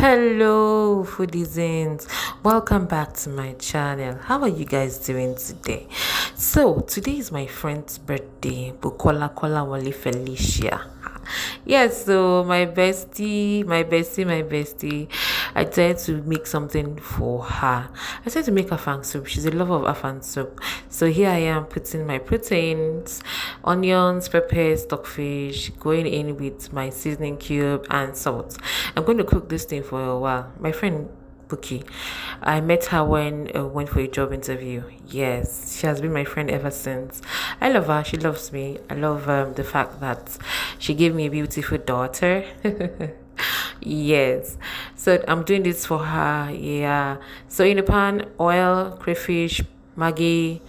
Hello, foodies. Welcome back to my channel. How are you guys doing today? So, today is my friend's birthday, Bukola Kola Wale Felicia. Yes, so my bestie. I tried to make something for her. I tried to make Afangsoup. She's a lover of Afangsoup. So here I am putting my proteins, onions, pepper, stockfish, going in with my seasoning cube and salt. I'm going to cook this thing for a while. My friend Bookie. I met her when I went for a job interview. Yes, she has been my friend ever since. I love her. She loves me. I love the fact that she gave me a beautiful daughter. Yes, so I'm doing this for her. Yeah, so in the pan, oil, crayfish, maggi,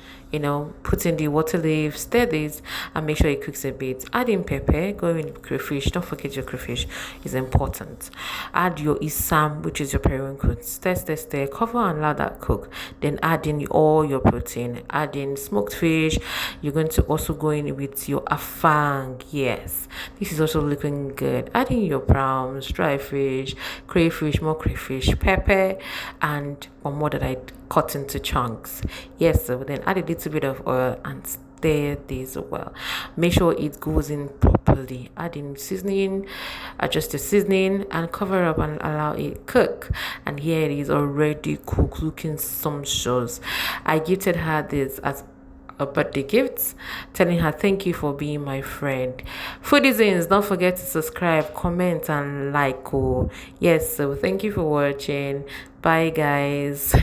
put in the water leaf, stir this, and make sure it cooks a bit. Add in pepper, go in crayfish. Don't forget your crayfish is important. Add your isam, which is your periwinkle. Stir, cover and allow that cook. Then add in all your protein. Add in smoked fish. You're going to also go in with your afang. Yes, this is also looking good. Add in your prawns, dry fish, crayfish, more crayfish, pepper, and one more that I cut into chunks. Yes, so then add a little bit of oil and stir this well. Make sure it goes in properly. Add in seasoning, adjust the seasoning, and cover up and allow it cook. And here it is already cooked, looking sumptuous. I gifted her this as a birthday gift, telling her thank you for being my friend. Foodies, don't forget to subscribe, comment, and like. Oh, yes, so thank you for watching. Bye, guys.